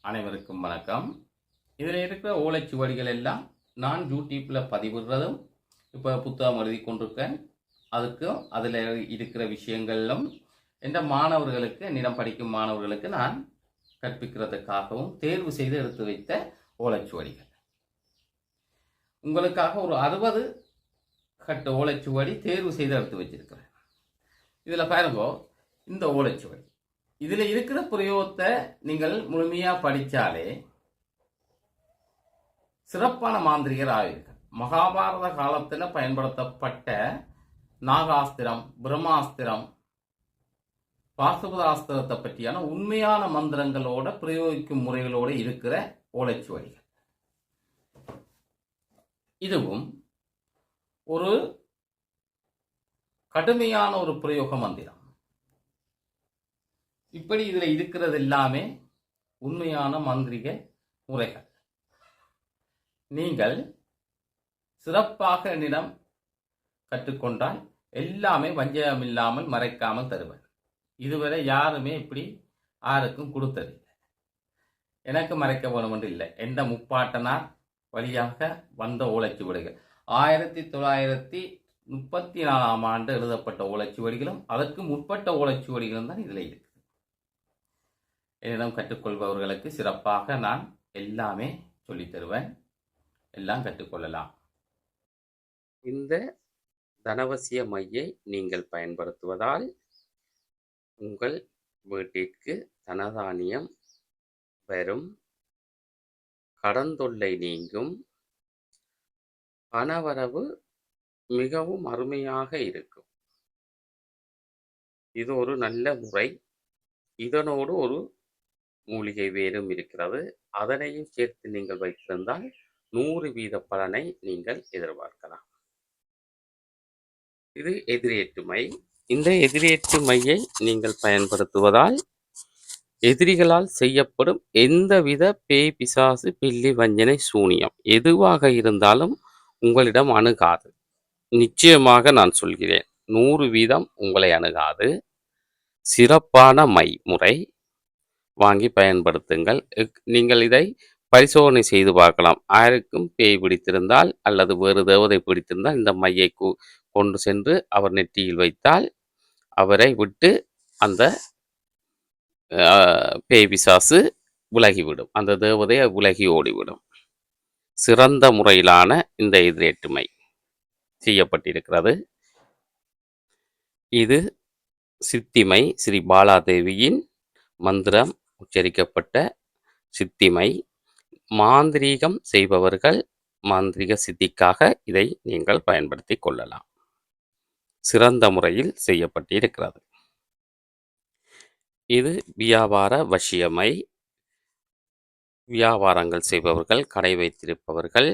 அனைவருக்கும் வணக்கம். இதில் இருக்கிற ஓலைச்சுவடிகள் எல்லாம் நான் யூடியூப்பில் பதிவிடுறதும் இப்போ புத்தகம் எழுதி கொண்டிருக்கேன். அதுக்கும் அதில் இருக்கிற விஷயங்களும் என்ற மாணவர்களுக்கு, என்னிடம் படிக்கும் மாணவர்களுக்கு நான் கற்பிக்கிறதுக்காகவும் தேர்வு செய்து எடுத்து வைத்த ஓலைச்சுவடிகள். உங்களுக்காக ஒரு 60 கட்டு ஓலைச்சுவடி தேர்வு செய்து எடுத்து வச்சிருக்கிறேன். இதில் பாருங்க, இந்த ஓலைச்சுவடி இதில் இருக்கிற பிரயோகத்தை நீங்கள் முழுமையாக படித்தாலே சிறப்பான மாந்திரிகர் ஆவீர்கள். மகாபாரத காலத்தில் பயன்படுத்தப்பட்ட நாகாஸ்திரம், பிரம்மாஸ்திரம், பாசுபதாஸ்திரத்தை பற்றியான உண்மையான மந்திரங்களோட பிரயோகிக்கும் முறைகளோடு இருக்கிற ஓலைச்சுவடிகள். இதுவும் ஒரு கடுமையான ஒரு பிரயோக மந்திரம். இப்படி இதில் இருக்கிறது எல்லாமே உண்மையான மந்திரிக முறைகள். நீங்கள் சிறப்பாக என்னிடம் கற்றுக்கொண்டால் எல்லாமே வஞ்சகம் இல்லாமல் மறைக்காமல் தருவேன். இதுவரை யாருமே இப்படி யாருக்கும் கொடுத்ததில்லை. எனக்கு மறைக்க வேணும் என்று இல்லை. எந்த முப்பாட்டனார் வழியாக வந்த ஓலைச்சுவடிகள் 1934ஆம் ஆண்டு எழுதப்பட்ட ஓலைச்சுவடிகளும் அதற்கு முற்பட்ட ஓலைச்சுவடிகளும் தான் இதில் இருக்கு. என்னிடம் கற்றுக்கொள்பவர்களுக்கு சிறப்பாக நான் எல்லாமே சொல்லித் தருவேன். எல்லாம் கற்றுக்கொள்ளலாம். இந்த தனவசிய மையை நீங்கள் பயன்படுத்துவதால் உங்கள் வீட்டிற்கு தனதானியம் வரும், கடன் தொல்லை நீங்கும், பணவரவு மிகவும் அருமையாக இருக்கும். இது ஒரு நல்ல முறை. இதனோடு ஒரு மூலிகை வேரும் இருக்கிறது. அதனையும் சேர்த்து நீங்கள் வைத்திருந்தால் 100% பலனை நீங்கள் எதிர்பார்க்கலாம். இது எதிரேற்று மை. இந்த எதிரேற்று மையை நீங்கள் பயன்படுத்துவதால் எதிரிகளால் செய்யப்படும் எந்தவித பேய், பிசாசு, பில்லி, வஞ்சனை, சூனியம் எதுவாக இருந்தாலும் உங்களிடம் அணுகாது. நிச்சயமாக நான் சொல்கிறேன், 100% உங்களை அணுகாது. சிறப்பான மை முறை. வாங்கி பயன்படுத்துங்கள். நீங்கள் இதை பரிசோதனை செய்து பார்க்கலாம். யாருக்கும் பேய் பிடித்திருந்தால் அல்லது வேறு தேவதை பிடித்திருந்தால் இந்த மையை கொண்டு சென்று அவர் நெற்றியில் வைத்தால் அவரை விட்டு அந்த பேய், பிசாசு விலகிவிடும். அந்த தேவதை விலகி ஓடிவிடும். சிறந்த முறையிலான இந்த எதிரேற்று மை செய்யப்பட்டிருக்கிறது. இது சித்திமை, ஸ்ரீ பாலாதேவியின் மந்திரம் உச்சரிக்கப்பட்ட சித்திமை. மாந்திரீகம் செய்பவர்கள் மாந்திரிக சித்திக்காக இதை நீங்கள் பயன்படுத்தி கொள்ளலாம். சிறந்த முறையில் செய்யப்பட்டிருக்கிறது. இது வியாபார வசியமை. வியாபாரங்கள் செய்பவர்கள், கடை வைத்திருப்பவர்கள்,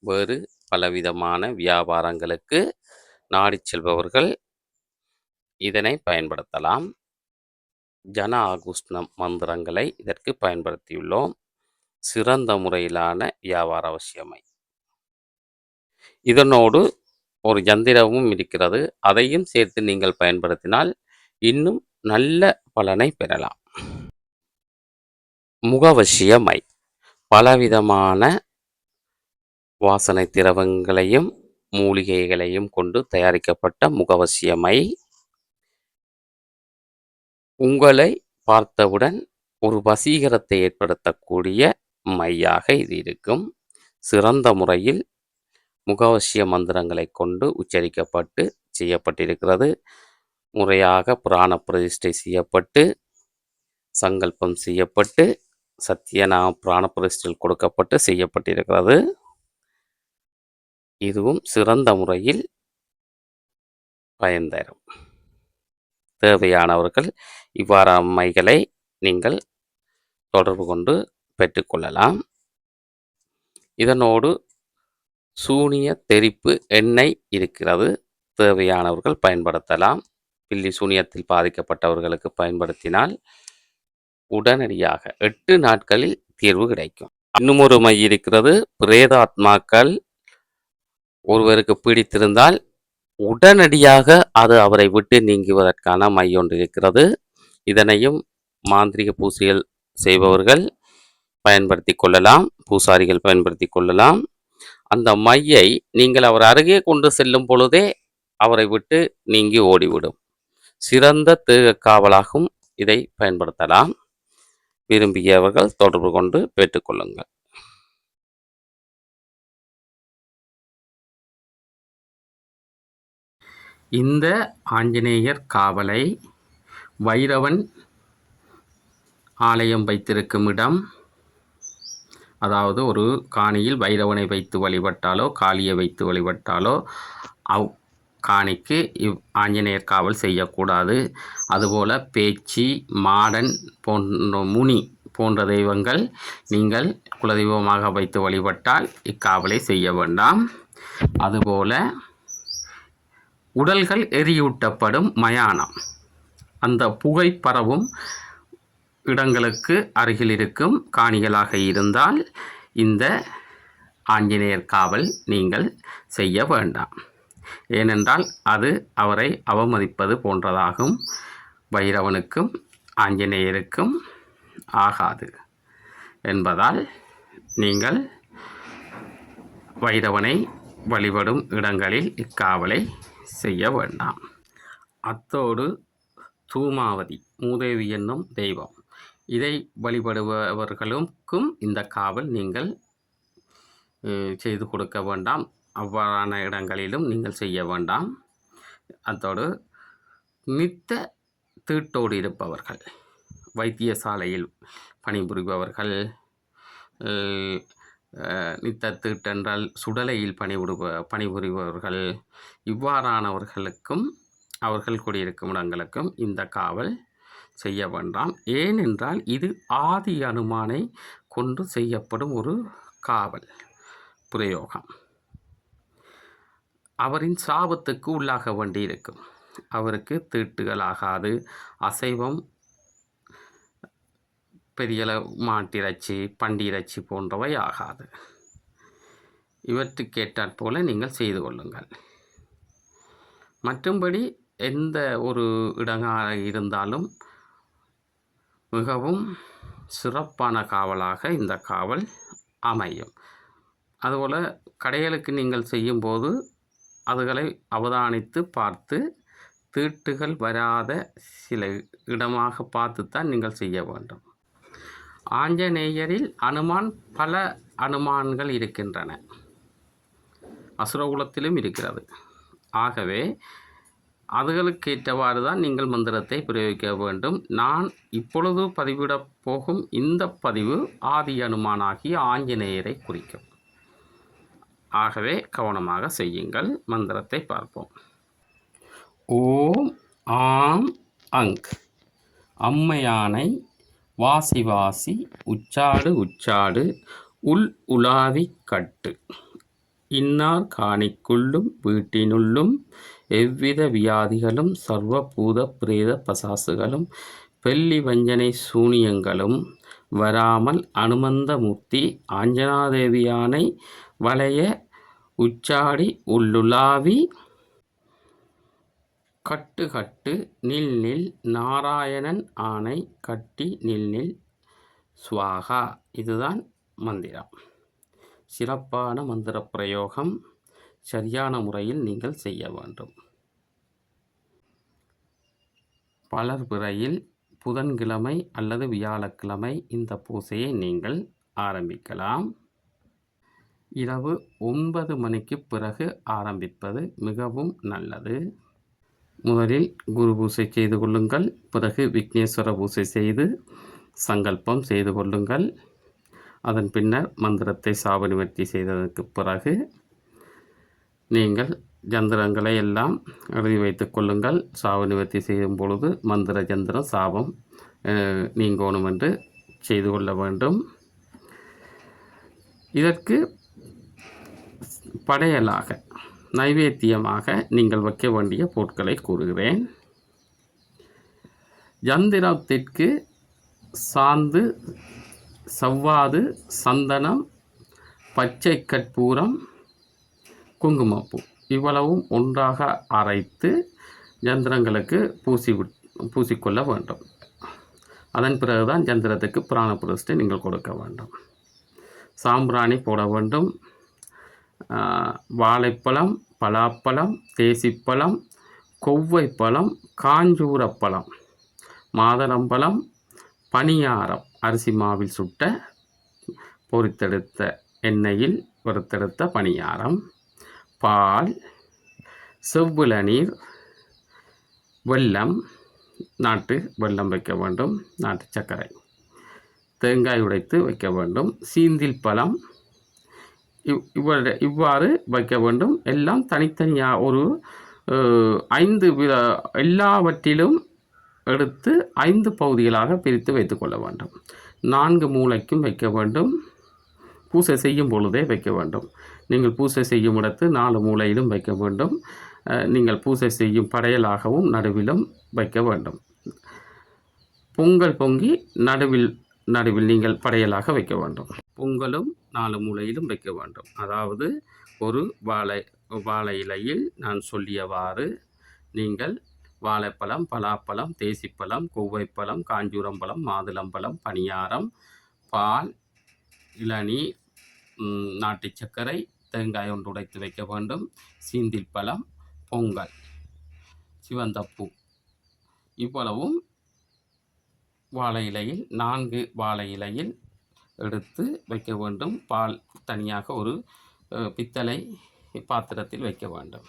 வேறு பலவிதமான வியாபாரங்களுக்கு நாடி செல்பவர்கள் இதனை பயன்படுத்தலாம். ஜன ஆகுஷ்ணம் மந்திரங்களை இதற்கு பயன்படுத்தியுள்ளோம். சிறந்த முறையிலான வியாபார அவசியமை. இதனோடு ஒரு யந்திரமும் இருக்கிறது. அதையும் சேர்த்து நீங்கள் பயன்படுத்தினால் இன்னும் நல்ல பலனை பெறலாம். முகவசியமை. பலவிதமான வாசனை திரவங்களையும் மூலிகைகளையும் கொண்டு தயாரிக்கப்பட்ட முகவசியமை. உங்களை பார்த்தவுடன் ஒரு வசீகரத்தை ஏற்படுத்தக்கூடிய மையாக இது இருக்கும். சிறந்த முறையில் முகவசிய மந்திரங்களை கொண்டு உச்சரிக்கப்பட்டு செய்யப்பட்டிருக்கிறது. முறையாக புராண பிரதிஷ்டை செய்யப்பட்டு, சங்கல்பம் செய்யப்பட்டு, சத்தியநாம புராண பிரதிஷ்டையில் கொடுக்கப்பட்டு செய்யப்பட்டிருக்கிறது. இதுவும் சிறந்த முறையில் பயன் தரும். தேவையானவர்கள் இவ்வாறான மைகளை நீங்கள் தொடர்பு கொண்டு பெற்றுக்கொள்ளலாம். இதனோடு சூனிய தெரிப்பு எண்ணெய் இருக்கிறது. தேவையானவர்கள் பயன்படுத்தலாம். பில்லி சூனியத்தில் பாதிக்கப்பட்டவர்களுக்கு பயன்படுத்தினால் உடனடியாக 8 நாட்களில் தீர்வு கிடைக்கும். இன்னும் ஒரு மை இருக்கிறது. பிரேதாத்மாக்கள் ஒருவருக்கு பிடித்திருந்தால் உடனடியாக அது அவரை விட்டு நீங்குவதற்கான மை ஒன்று இருக்கிறது. இதனையும் மாந்திரிக பூசைகள் செய்பவர்கள் பயன்படுத்தி கொள்ளலாம், பூசாரிகள் பயன்படுத்தி கொள்ளலாம். அந்த மையை நீங்கள் அவர் அருகே கொண்டு செல்லும் பொழுதே அவரை விட்டு நீங்கி ஓடிவிடும். சிறந்த காவலாகவும் இதை பயன்படுத்தலாம். விரும்பியவர்கள் தொடர்பு கொண்டு பெற்றுக்கொள்ளுங்கள். இந்த ஆஞ்சநேயர் காவலை வைரவன் ஆலயம் வைத்திருக்கும் இடம், அதாவது ஒரு காணியில் வைரவனை வைத்து வழிபட்டாலோ காளியை வைத்து வழிபட்டாலோ காணிக்கு ஆஞ்சநேயர் காவல் செய்யக்கூடாது. அதுபோல் பேச்சி, மாடன் போன்ற முனி போன்ற தெய்வங்கள் நீங்கள் குலதெய்வமாக வைத்து வழிபட்டால் இக்காவலை செய்ய வேண்டாம். அதுபோல் உடல்கள் எரியூட்டப்படும் மயானம், அந்த புகை பரவும் இடங்களுக்கு அருகில் இருக்கும் காணிகளாக இருந்தால் இந்த ஆஞ்சநேயர் காவல் நீங்கள் செய்ய வேண்டாம். ஏனென்றால் அது அவரை அவமதிப்பது போன்றதாகும். வைரவனுக்கும் ஆஞ்சநேயருக்கும் ஆகாது என்பதால் நீங்கள் வைரவனை வழிபடும் இடங்களில் இக்காவலை செய்ய வேண்டாம். அத்தோடு தூமாவதி மூதேவி என்னும் தெய்வம், இதை வழிபடுபவர்களுக்கும் இந்த காவல் நீங்கள் செய்து கொடுக்க வேண்டாம். அவ்வாறான இடங்களிலும் நீங்கள் செய்ய வேண்டாம். அத்தோடு நித்த தீட்டோடு இருப்பவர்கள், வைத்தியசாலையில் பணிபுரிபவர்கள், நித்த தீட்டென்றால் சுடலையில் பணிபுரிபவர்கள், இவ்வாறானவர்களுக்கும் அவர்கள் குடியிருக்கும் இடங்களுக்கும் இந்த காவல் செய்ய வேண்டாம். ஏனென்றால் இது ஆதி அனுமானை கொண்டு செய்யப்படும் ஒரு காவல் பிரயோகம். அவரின் சாபத்துக்கு உள்ளாக வேண்டியிருக்கும். அவருக்கு தீட்டுகள் ஆகாது. அசைவம், பெரிய மாட்டிறைச்சி, பண்டிறைச்சி போன்றவை ஆகாது. இவற்றுக்கேற்றாற் போல நீங்கள் செய்து கொள்ளுங்கள். மற்றும்படி எந்த ஒரு இடமாக இருந்தாலும் மிகவும் சிறப்பான காவலாக இந்த காவல் அமையும். அதுபோல் கடைகளுக்கு நீங்கள் செய்யும்போது அதுகளை அவதானித்து பார்த்து தீட்டுகள் வராத சில இடமாக பார்த்துத்தான் நீங்கள் செய்ய வேண்டும். ஆஞ்சநேயரில் அனுமான் பல அனுமான்கள் இருக்கின்றன, அசுரகுலத்திலும் இருக்கிறது. ஆகவே அதுகளுக்கேற்றவாறு தான் நீங்கள் மந்திரத்தை பிரயோகிக்க வேண்டும். நான் இப்பொழுது பதிவிடப் போகும் இந்த பதிவு ஆதி அனுமானாகிய ஆஞ்சநேயரை குறிக்கும். ஆகவே கவனமாக செய்யுங்கள். மந்திரத்தை பார்ப்போம். ஓம் ஆம் அங் அம்மையானை வாசி வாசி உச்சாடு உச்சாடு உள் உலாவி கட்டு இன்னார் காணிக்குள்ளும் வீட்டினுள்ளும் எவ்வித வியாதிகளும் சர்வபூத பிரேத பசாசுகளும் பெல்லி வஞ்சனை சூனியங்களும் வராமல் அனுமந்தமூர்த்தி ஆஞ்சனாதேவியானை வளைய உச்சாடி உள்ளுலாவி கட்டு கட்டு நில் நில் நாராயணன் ஆணை கட்டி நில் நில் ஸ்வாகா. இதுதான் மந்திரம். சிறப்பான மந்திர பிரயோகம். சரியான முறையில் நீங்கள் செய்ய வேண்டும். வளர்பிறையில் புதன்கிழமை அல்லது வியாழக்கிழமை இந்த பூசையை நீங்கள் ஆரம்பிக்கலாம். இரவு 9 மணிக்கு பிறகு ஆரம்பிப்பது மிகவும் நல்லது. முதலில் குரு பூசை செய்து கொள்ளுங்கள். பிறகு விக்னேஸ்வர பூசை செய்து சங்கல்பம் செய்து கொள்ளுங்கள். அதன் பின்னர் மந்திரத்தை சாப நிவர்த்தி செய்ததற்கு பிறகு நீங்கள் ஜந்திரங்களை எல்லாம் எழுதி வைத்து கொள்ளுங்கள். சாப நிவர்த்தி செய்யும் பொழுது மந்திர ஜந்திரம் சாபம் நீங்கணும் என்று செய்து கொள்ள வேண்டும். இதற்கு படையலாக நைவேத்தியமாக நீங்கள் வைக்க வேண்டிய பொருட்களை கூறுகிறேன். ஜந்திரத்திற்கு சாந்து, சவ்வாது, சந்தனம், பச்சை கற்பூரம், குங்குமப்பூ இவ்வளவும் ஒன்றாக அரைத்து ஜந்திரங்களுக்கு பூசிக்கொள்ள வேண்டும். அதன் பிறகுதான் யந்திரத்துக்கு பிராண பிரதிஷ்டை நீங்கள் கொடுக்க வேண்டும். சாம்பிராணி போட வேண்டும். வாழைப்பழம், பலாப்பழம், தேசிப்பழம், கொவ்வைப்பழம், காஞ்சூரப்பழம், மாதுளம்பழம், பணியாரம், அரிசி மாவில் சுட்ட பொரித்தெடுத்த எண்ணெயில் வறுத்தெடுத்த பணியாரம், பால், செவ்விளநீர், வெல்லம், நாட்டு வெல்லம் வைக்க வேண்டும், நாட்டு சர்க்கரை, தேங்காய் உடைத்து வைக்க வேண்டும், சீந்தில் பழம், இவ்வாறு வைக்க வேண்டும். எல்லாம் தனித்தனியாக ஒரு 5 எல்லாவற்றிலும் எடுத்து 5 பகுதிகளாக பிரித்து வைத்துக்கொள்ள வேண்டும். 4 மூலைக்கும் வைக்க வேண்டும். பூசை செய்யும் பொழுதே வைக்க வேண்டும். நீங்கள் பூசை செய்யும் இடத்து 4 மூலையிலும் வைக்க வேண்டும். நீங்கள் பூசை செய்யும் படையலாகவும் நடுவிலும் வைக்க வேண்டும். பொங்கல் பொங்கி நடுவில் நீங்கள் படையலாக வைக்க வேண்டும். பொங்கலும் 4 மூலையிலும் வைக்க வேண்டும். அதாவது ஒரு வாழை இலையில் நான் சொல்லியவாறு நீங்கள் வாழைப்பழம், பலாப்பழம், தேசிப்பழம், கொவ்வைப்பழம், காஞ்சூரம்பழம், மாதுளம்பழம், பணியாரம், பால், இளநீர், நாட்டு சர்க்கரை, தேங்காய் ஒன்று உடைத்து வைக்க வேண்டும், சீந்தில் பழம், பொங்கல், சிவந்தப்பூ, இவ்வளவும் வாழை இலையில் 4 வாழை இலையில் எடுத்து வைக்க வேண்டும். பால் தனியாக ஒரு பித்தளை பாத்திரத்தில் வைக்க வேண்டும்.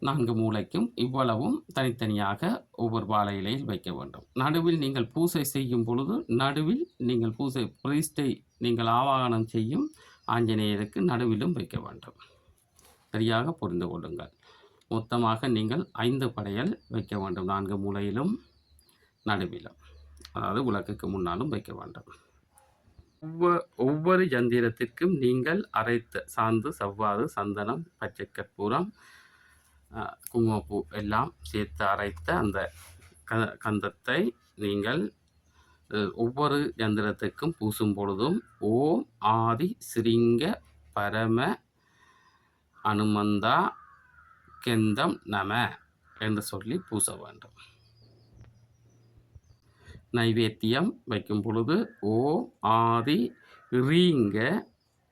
4 மூலைக்கும் இவ்வளவும் தனித்தனியாக ஒவ்வொரு வாழை இலையில் வைக்க வேண்டும். நடுவில் நீங்கள் பூசை செய்யும் பொழுது நடுவில் நீங்கள் பிரதிஷ்டை நீங்கள் ஆவாகனம் செய்யும் ஆஞ்சநேயருக்கு நடுவிலும் வைக்க வேண்டும். சரியாக புரிந்து கொள்ளுங்கள். மொத்தமாக நீங்கள் 5 படையல் வைக்க வேண்டும். 4 மூலையிலும் நடுவிலும், அதாவது விளக்குக்கு முன்னாலும் வைக்க வேண்டும். ஒவ்வொரு யந்திரத்திற்கும் நீங்கள் அரைத்த சாந்து, செவ்வாது, சந்தனம், பச்சை கற்பூரம், குங்குமப்பூ எல்லாம் சேர்த்து அரைத்த அந்த கந்தத்தை நீங்கள் ஒவ்வொரு யந்திரத்திற்கும் பூசும் பொழுதும் ஓம் ஆதி சிரிங்க பரம அனுமந்தா கெந்தம் நம என்று சொல்லி பூச வேண்டும். நைவேத்தியம் வைக்கும் பொழுது ஓம் ஆதி ரீங்க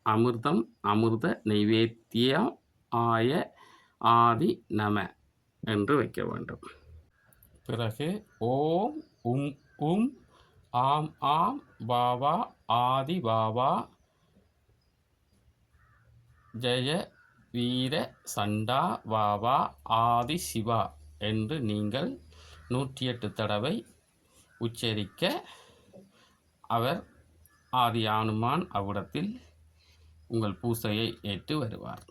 அமிர்தம் அமிர்த நைவேத்தியம் ஆய ஆதி நம என்று வைக்க வேண்டும். பிறகு ஓம் உம் ஆம் ஆம் பாவா ஆதி பாவா ஜெய வீர சண்டா பாவா ஆதி சிவா என்று நீங்கள் 108 தடவை உச்சரிக்க அவர் ஆதி ஆனுமான் அவ்விடத்தில் உங்கள் பூசையை ஏற்று வருவார்.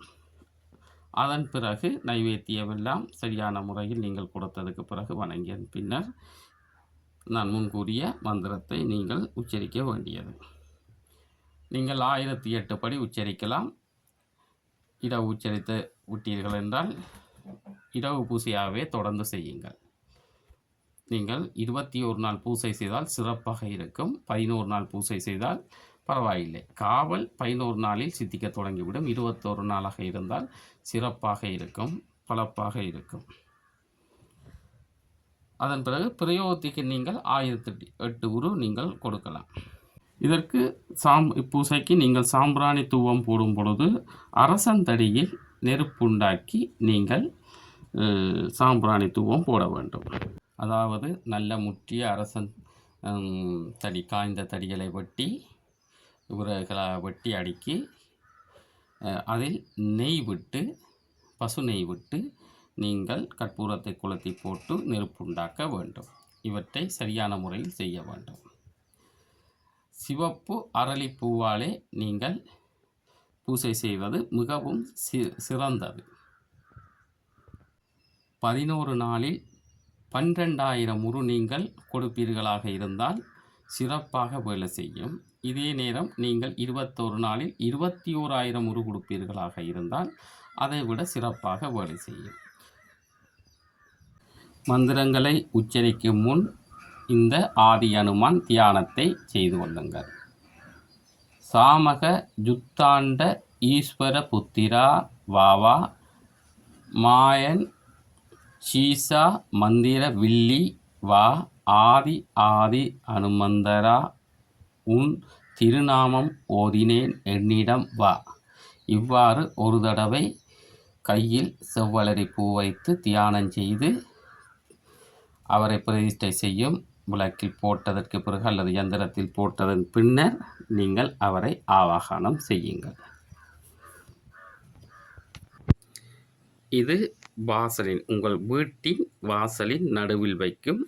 அதன் பிறகு நைவேத்தியமெல்லாம் சரியான முறையில் நீங்கள் கொடுத்ததுக்கு பிறகு வணங்கிய பின்னர் நான் முன்கூறிய மந்திரத்தை நீங்கள் உச்சரிக்க வேண்டியது. நீங்கள் 1008 படி உச்சரிக்கலாம். இரவு உச்சரித்து விட்டீர்கள் என்றால் இரவு பூசையாகவே தொடர்ந்து செய்யுங்கள். நீங்கள் 21 நாள் பூசை செய்தால் சிறப்பாக இருக்கும். 11 நாள் பூசை செய்தால் பரவாயில்லை. காவல் 11 நாளில் சித்திக்க தொடங்கிவிடும். 21 நாளாக இருந்தால் சிறப்பாக இருக்கும், பலப்பாக இருக்கும். அதன் பிறகு பிரயோகத்துக்கு நீங்கள் 1008 உரு நீங்கள் கொடுக்கலாம். இதற்கு பூசைக்கு நீங்கள் சாம்பிராணி தூவம் போடும் பொழுது அரசந்தடியில் நெருப்புண்டாக்கி நீங்கள் சாம்பிராணி தூவம் போட வேண்டும். அதாவது நல்ல முற்றிய அரசன் தடி, காய்ந்த தடிகளை வெட்டி விறகுகளை வெட்டி அடுக்கி அதில் நெய் விட்டு, பசு நெய் விட்டு நீங்கள் கற்பூரத்தை கொளுத்தி போட்டு நெருப்புண்டாக்க வேண்டும். இவற்றை சரியான முறையில் செய்ய வேண்டும். சிவப்பு அரளிப்பூவாலே நீங்கள் பூசை செய்வது மிகவும் சிறந்தது. 11 நாளில் 12,000 உரு நீங்கள் கொடுப்பீர்களாக இருந்தால் சிறப்பாக வேலை செய்யும். இதே நேரம் நீங்கள் 21 நாளில் 21,000 உரு கொடுப்பீர்களாக இருந்தால் அதைவிட சிறப்பாக வேலை செய்யும். மந்திரங்களை உச்சரிக்கும் முன் இந்த ஆதி அனுமான் தியானத்தை செய்து கொள்ளுங்கள். சாமக ஜுத்தாண்ட ஈஸ்வர புத்திரா வாவா மாயன் சீசா மந்திர வில்லி வா ஆதி ஆதி அனுமந்தரா உன் திருநாமம் ஓதினேன் என்னிடம் வா. இவ்வாறு ஒரு தடவை கையில் செவ்வலரி பூ வைத்து தியானம் செய்து அவரை பிரதிஷ்டை செய்யும் விளக்கில் போட்டதற்கு பிறகு அல்லது யந்திரத்தில் போட்டதன் பின்னர் நீங்கள் அவரை ஆவாகனம் செய்யுங்கள். இது வாசலின் உங்கள் வீட்டின் வாசலின் நடுவில் வைக்கும்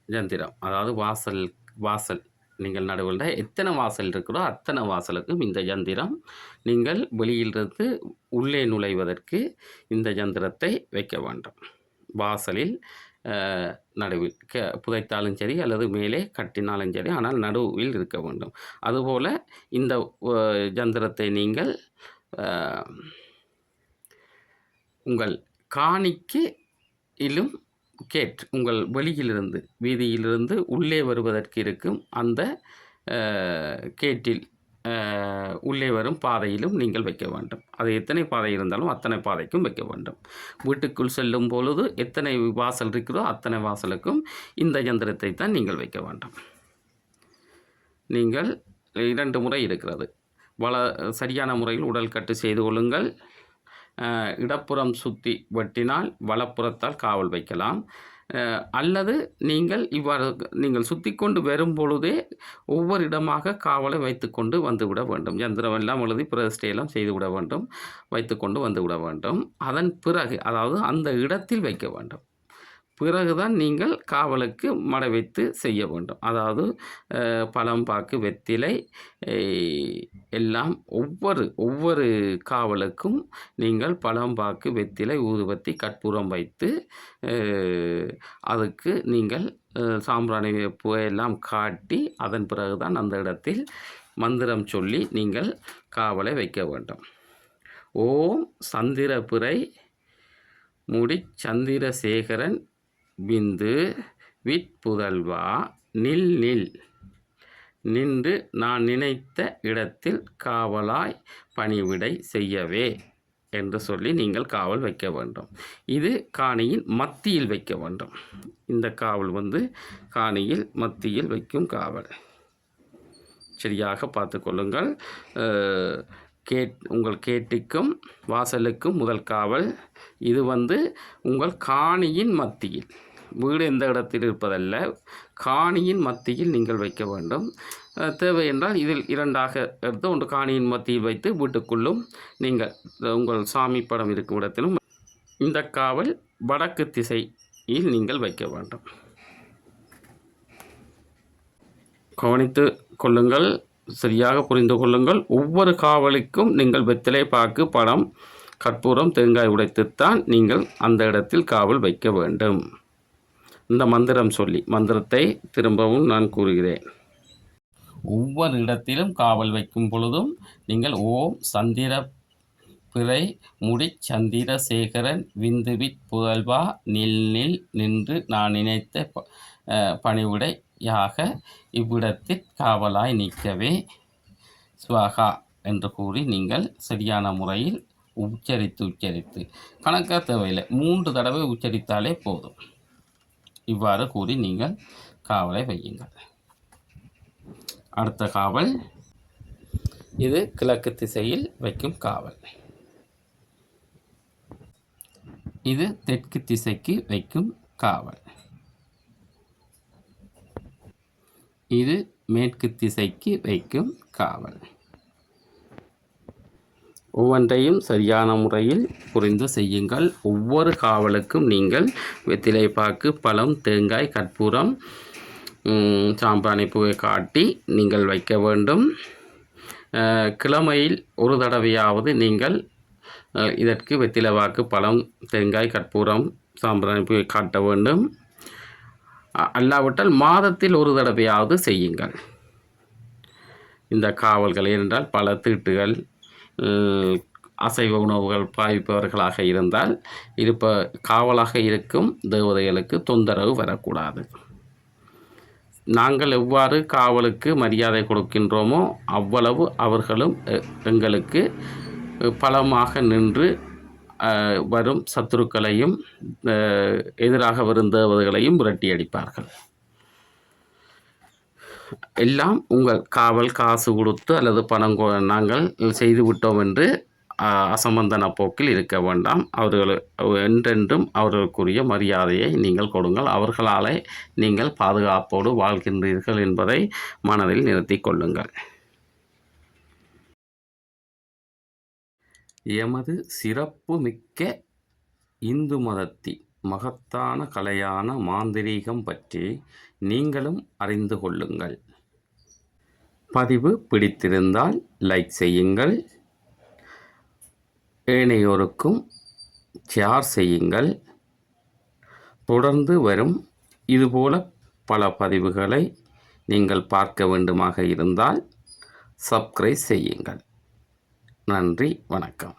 யந்திரம். அதாவது வாசல் நீங்கள் நடுவில் எத்தனை வாசல் இருக்கிறோ அத்தனை வாசலுக்கும் இந்த யந்திரம். நீங்கள் வெளியிலிருந்து உள்ளே நுழைவதற்கு இந்த யந்திரத்தை வைக்க வேண்டும். வாசலில் நடுவில் புதைத்தாலும் சரி அல்லது மேலே கட்டினாலும் சரி, ஆனால் நடுவில் இருக்க வேண்டும். அதுபோல் இந்த யந்திரத்தை நீங்கள் உங்கள் காணிக்கையிலும் உங்கள் வெளியிலிருந்து வீதியிலிருந்து உள்ளே வருவதற்கு இருக்கும் அந்த கேட்டில் உள்ளே வரும் பாதையிலும் நீங்கள் வைக்க வேண்டும். அது எத்தனை பாதை இருந்தாலும் அத்தனை பாதைக்கும் வைக்க வேண்டும். வீட்டுக்குள் செல்லும் பொழுது எத்தனை வாசல் இருக்கிறதோ அத்தனை வாசலுக்கும் இந்த யந்திரத்தை தான் நீங்கள் வைக்க வேண்டும். நீங்கள் 2 முறை இருக்கிறது. சரியான முறையில் உடல் கட்டு செய்து கொள்ளுங்கள். இடப்புறம் சுற்றி வெட்டினால் வலப்புறத்தால் காவல் வைக்கலாம். அல்லது நீங்கள் சுற்றி கொண்டு வரும் பொழுதே ஒவ்வொரு இடமாக காவலை வைத்து கொண்டு வந்துவிட வேண்டும். யந்திரம் எல்லாம் எழுதி பிரதிஷ்டையெல்லாம் செய்துவிட வேண்டும், வைத்து கொண்டு வந்துவிட வேண்டும். அதன் பிறகு அதாவது அந்த இடத்தில் வைக்க வேண்டும். பிறகுதான் நீங்கள் காவலுக்கு மடை வைத்து செய்ய வேண்டும். அதாவது பழம்பாக்கு வெத்திலை எல்லாம் ஒவ்வொரு காவலுக்கும் நீங்கள் பழம்பாக்கு வெத்திலை ஊதுபத்தி கற்பூரம் வைத்து அதுக்கு நீங்கள் சாம்பிராணி எல்லாம் காட்டி அதன் பிறகுதான் அந்த இடத்தில் மந்திரம் சொல்லி நீங்கள் காவலை வைக்க வேண்டும். ஓம் சந்திரபிறை முடி சந்திரசேகரன் விந்து விட்புதல்வா நில் நின்று நான் நினைத்த இடத்தில் காவலாய் பணிவிடை செய்யவே என்று சொல்லி நீங்கள் காவல் வைக்க வேண்டும். இது காணியின் மத்தியில் வைக்க வேண்டும். இந்த காவல் காணியில் மத்தியில் வைக்கும் காவல். சரியாக பார்த்து கொள்ளுங்கள். உங்கள் கேட்டுக்கும் வாசலுக்கும் முதல் காவல். இது உங்கள் காணியின் மத்தியில், வீடு எந்த இடத்தில் இருப்பதல்ல, காணியின் மத்தியில் நீங்கள் வைக்க வேண்டும். தேவை என்றால் இதில் 2ஆக எடுத்து ஒன்று காணியின் மத்தியில் வைத்து வீட்டுக்குள்ளும் நீங்கள் உங்கள் சாமி படம் இருக்கும் இடத்திலும் இந்த காவல் வடக்கு திசையில் நீங்கள் வைக்க வேண்டும். கவனித்து கொள்ளுங்கள், சரியாக புரிந்து கொள்ளுங்கள். ஒவ்வொரு காவலுக்கும் நீங்கள் வெற்றிலை பாக்கு பழம் கற்பூரம் தேங்காய் உடைத்துத்தான் நீங்கள் அந்த இடத்தில் காவல் வைக்க வேண்டும். இந்த மந்திரம் சொல்லி மந்திரத்தை திரும்பவும் நான் கூறுகிறேன். ஒவ்வொரு இடத்திலும் காவல் வைக்கும் பொழுதும் நீங்கள் ஓம் சந்திர பிறை முடி சந்திரசேகரன் விந்துவிட் புதல்வா நில் நின்று நான் நினைத்த பணிவிடையாக இவ்விடத்தில் காவலாய் நிற்கவே ஸ்வாகா என்று கூறி நீங்கள் சரியான முறையில் உச்சரித்து கணக்காக தேவையில்லை, 3 தடவை உச்சரித்தாலே போதும். இவ்வாறு கூறி நீங்கள் காவலை வையுங்கள். அடுத்த காவல் இது கிழக்கு திசையில் வைக்கும் காவல். இது தெற்கு திசைக்கு வைக்கும் காவல். இது மேற்கு திசைக்கு வைக்கும் காவல். ஒவ்வொன்றையும் சரியான முறையில் புரிந்து செய்யுங்கள். ஒவ்வொரு காவலுக்கும் நீங்கள் வெற்றிலை பாக்கு பழம் தேங்காய் கற்பூரம் சாம்பிராணி பூவை காட்டி நீங்கள் வைக்க வேண்டும். கிழமையில் ஒரு தடவையாவது நீங்கள் இதற்கு வெற்றிலை பாக்கு பழம் தேங்காய் கற்பூரம் சாம்பிராணி பூவை காட்ட வேண்டும். அல்லாவிட்டால் மாதத்தில் ஒரு தடவையாவது செய்யுங்கள் இந்த காவல்கள். ஏனென்றால் பல தீட்டுகள் அசைவ உணவுகள் பாவிப்பவர்களாக இருந்தால் காவலாக இருக்கும் தேவதைகளுக்கு தொந்தரவு வரக்கூடாது. நாங்கள் எவ்வாறு காவலுக்கு மரியாதை கொடுக்கின்றோமோ அவ்வளவு அவர்களும் எங்களுக்கு பலமாக நின்று வரும் சத்துருக்களையும் எதிராக வரும் தேவதைகளையும் விரட்டி அடிப்பார்கள். எல்லாம் உங்கள் காவல் காசு கொடுத்து அல்லது பணம் நாங்கள் செய்து விட்டோம் என்று அசம்பந்தன போக்கில் இருக்க வேண்டாம். அவர்கள் என்றென்றும் அவர்களுக்குரிய மரியாதையை நீங்கள் கொடுங்கள். அவர்களாலே நீங்கள் பாதுகாப்போடு வாழ்கின்றீர்கள் என்பதை மனதில் நிறுத்தி கொள்ளுங்கள். எமது சிறப்பு மிக்க இந்து மதத்தின் மகத்தான கலையான மாந்திரீகம் பற்றி நீங்களும் அறிந்து கொள்ளுங்கள். பதிவு பிடித்திருந்தால் லைக் செய்யுங்கள், ஏனையோருக்கும் ஷேர் செய்யுங்கள். தொடர்ந்து வரும் இதுபோல பல பதிவுகளை நீங்கள் பார்க்க வேண்டுமாக இருந்தால் சப்ஸ்கிரைப் செய்யுங்கள். நன்றி, வணக்கம்.